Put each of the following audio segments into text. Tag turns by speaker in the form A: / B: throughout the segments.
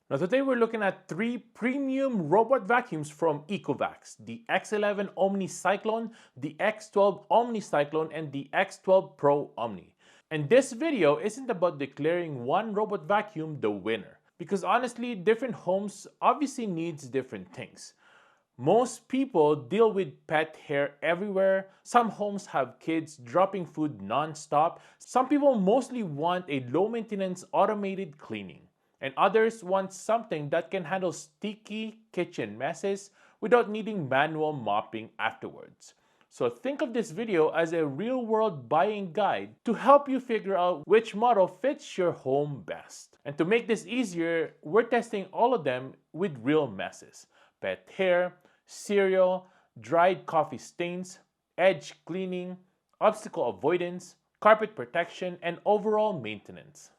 A: Now today we're looking at 3 premium robot vacuums from ECOVACS, the X11 OmniCyclone, the X12 OmniCyclone, and the X12 Pro Omni. And this video isn't about declaring one robot vacuum the winner, because honestly, different homes obviously needs different things. Most people deal with pet hair everywhere. Some homes have kids dropping food non-stop. Some people mostly want a low-maintenance automated cleaning. And others want something that can handle sticky kitchen messes without needing manual mopping afterwards. So think of this video as a real-world buying guide to help you figure out which model fits your home best. And to make this easier, we're testing all of them with real messes: pet hair, cereal, dried coffee stains, edge cleaning, obstacle avoidance, carpet protection, and overall maintenance.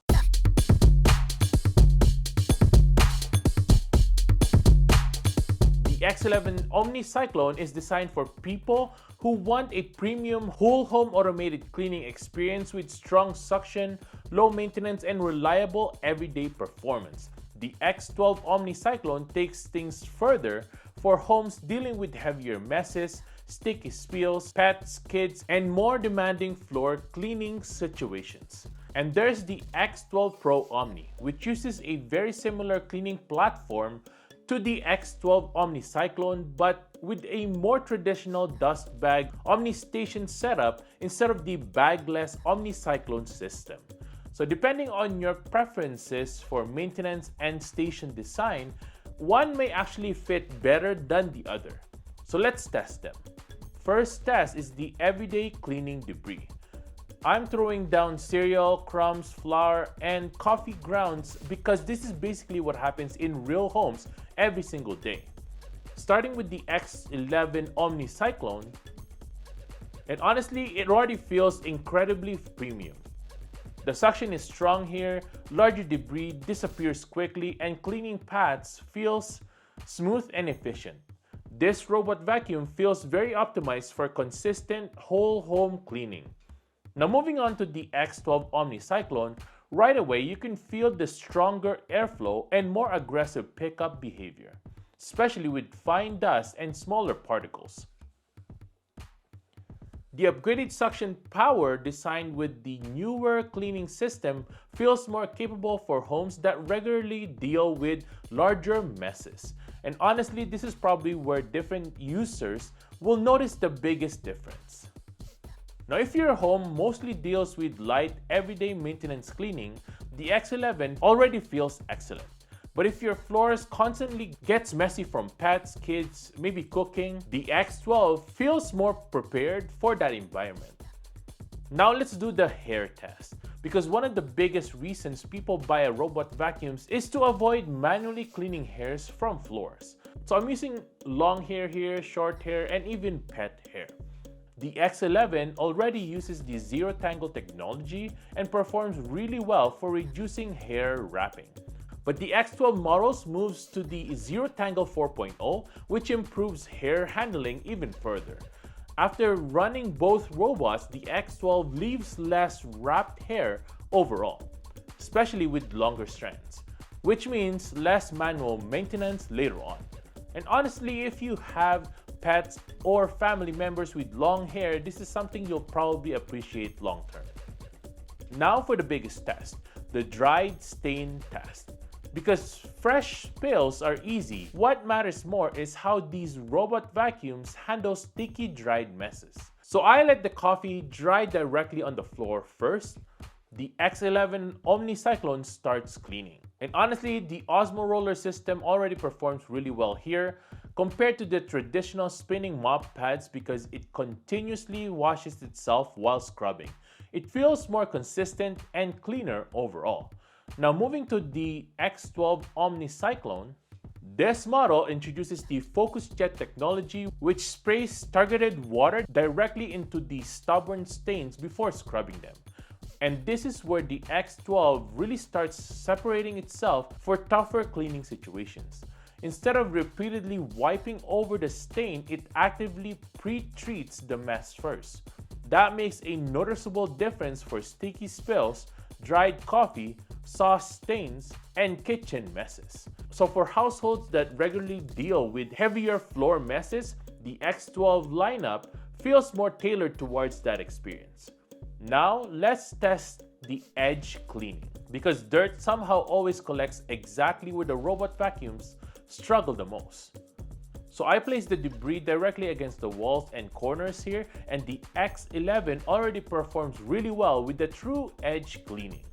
A: The X11 OmniCyclone is designed for people who want a premium whole home automated cleaning experience with strong suction, low maintenance, and reliable everyday performance. The X12 OmniCyclone takes things further for homes dealing with heavier messes, sticky spills, pets, kids, and more demanding floor cleaning situations. And there's the X12 Pro Omni, which uses a very similar cleaning platform to the X12 OmniCyclone, but with a more traditional dust bag OmniStation setup instead of the bagless OmniCyclone system. So depending on your preferences for maintenance and station design, one may actually fit better than the other. So let's test them. First test is the everyday cleaning debris. I'm throwing down cereal, crumbs, flour, and coffee grounds because this is basically what happens in real homes every single day. Starting with the X11 OmniCyclone, and honestly, it already feels incredibly premium. The suction is strong here, larger debris disappears quickly, and cleaning paths feels smooth and efficient. This robot vacuum feels very optimized for consistent whole home cleaning. Now moving on to the X12 OmniCyclone, right away you can feel the stronger airflow and more aggressive pickup behavior, especially with fine dust and smaller particles. The upgraded suction power designed with the newer cleaning system feels more capable for homes that regularly deal with larger messes. And honestly, this is probably where different users will notice the biggest difference. Now, if your home mostly deals with light everyday maintenance cleaning, the X11 already feels excellent. But if your floors constantly gets messy from pets, kids, maybe cooking, the X12 feels more prepared for that environment. Now let's do the hair test, because one of the biggest reasons people buy a robot vacuums is to avoid manually cleaning hairs from floors. So I'm using long hair here, short hair, and even pet hair. The X11 already uses the zero tangle technology and performs really well for reducing hair wrapping. But the X12 models moves to the Zero Tangle 4.0, which improves hair handling even further. After running both robots, the X12 leaves less wrapped hair overall, especially with longer strands, which means less manual maintenance later on. And honestly, if you have pets or family members with long hair, this is something you'll probably appreciate long term. Now for the biggest test, the dried stain test. Because fresh spills are easy, what matters more is how these robot vacuums handle sticky dried messes. So I let the coffee dry directly on the floor first. The X11 OmniCyclone starts cleaning. And honestly, the Osmo roller system already performs really well here compared to the traditional spinning mop pads because it continuously washes itself while scrubbing. It feels more consistent and cleaner overall. Now moving to the X12 OmniCyclone, this model introduces the Focus Jet technology, which sprays targeted water directly into the stubborn stains before scrubbing them. And this is where the X12 really starts separating itself for tougher cleaning situations. Instead of repeatedly wiping over the stain, it actively pre-treats the mess first. That makes a noticeable difference for sticky spills, dried coffee, sauce stains, and kitchen messes. So for households that regularly deal with heavier floor messes, the X12 lineup feels more tailored towards that experience. Now let's test the edge cleaning, because dirt somehow always collects exactly where the robot vacuums struggle the most. So I placed the debris directly against the walls and corners here, and the X11 already performs really well with the true edge cleaning.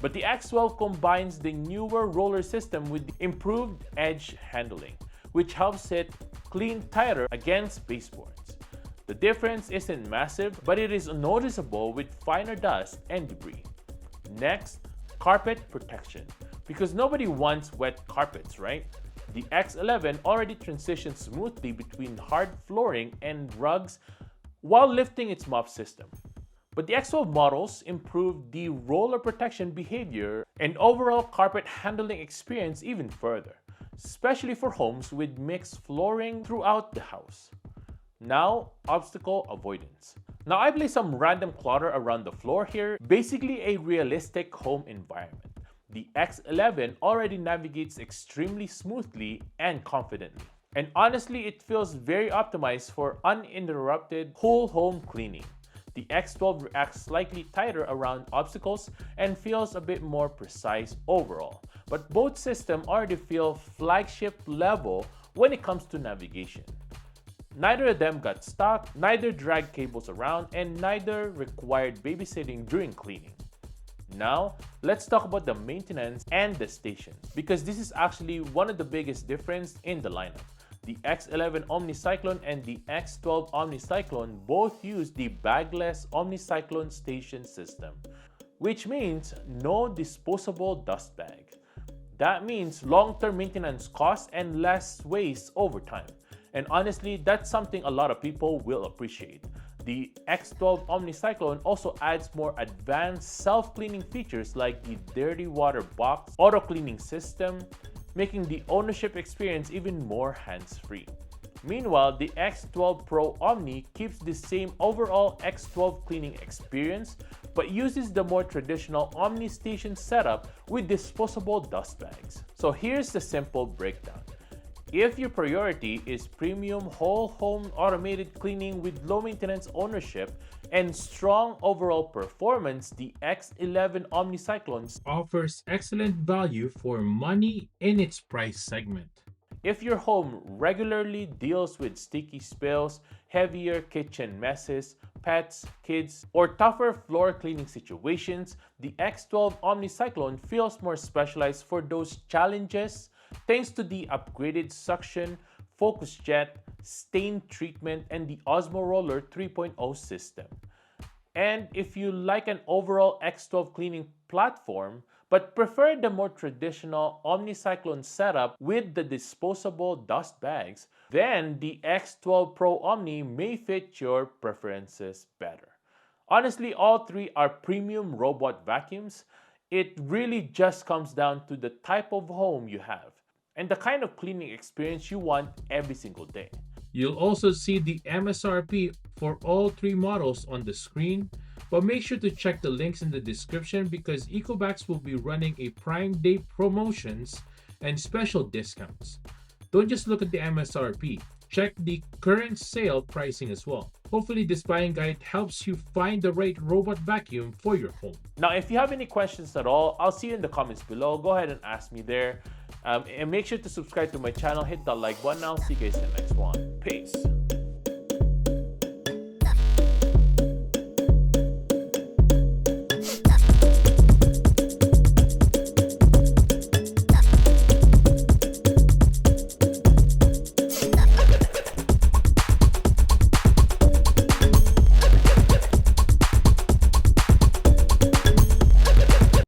A: But the X12 combines the newer roller system with the improved edge handling, which helps it clean tighter against baseboards. The difference isn't massive, but it is noticeable with finer dust and debris. Next, carpet protection. Because nobody wants wet carpets, right? The X11 already transitions smoothly between hard flooring and rugs while lifting its mop system. But the X12 models improved the roller protection behavior and overall carpet handling experience even further, especially for homes with mixed flooring throughout the house. Now, obstacle avoidance. Now I place some random clutter around the floor here, basically a realistic home environment. The X11 already navigates extremely smoothly and confidently. And honestly, it feels very optimized for uninterrupted whole home cleaning. The X12 reacts slightly tighter around obstacles and feels a bit more precise overall. But both systems already feel flagship level when it comes to navigation. Neither of them got stuck, neither dragged cables around, and neither required babysitting during cleaning. Now, let's talk about the maintenance and the stations, because this is actually one of the biggest differences in the lineup. The X11 OmniCyclone and the X12 OmniCyclone both use the bagless OmniCyclone station system, which means no disposable dust bag. That means long-term maintenance costs and less waste over time. And honestly, that's something a lot of people will appreciate. The X12 OmniCyclone also adds more advanced self-cleaning features like the dirty water box auto-cleaning system, making the ownership experience even more hands-free. Meanwhile, the X12 Pro Omni keeps the same overall X12 cleaning experience, but uses the more traditional Omni Station setup with disposable dust bags. So here's the simple breakdown. If your priority is premium whole home automated cleaning with low maintenance ownership and strong overall performance, the X11 OmniCyclone
B: offers excellent value for money in its price segment.
A: If your home regularly deals with sticky spills, heavier kitchen messes, pets, kids, or tougher floor cleaning situations, the X12 OmniCyclone feels more specialized for those challenges thanks to the upgraded suction, focus jet, stain treatment, and the Osmo Roller 3.0 system. And if you like an overall X12 cleaning platform, but prefer the more traditional OmniCyclone setup with the disposable dust bags, then the X12 Pro Omni may fit your preferences better. Honestly, all three are premium robot vacuums. It really just comes down to the type of home you have and the kind of cleaning experience you want every single day.
B: You'll also see the MSRP for all three models on the screen, but make sure to check the links in the description because ECOVACS will be running a Prime Day promotions and special discounts. Don't just look at the MSRP, check the current sale pricing as well. Hopefully this buying guide helps you find the right robot vacuum for your home.
A: Now, if you have any questions at all, I'll see you in the comments below. Go ahead and ask me there. And make sure to subscribe to my channel, hit that like button. I'll see you guys in the next one. Peace.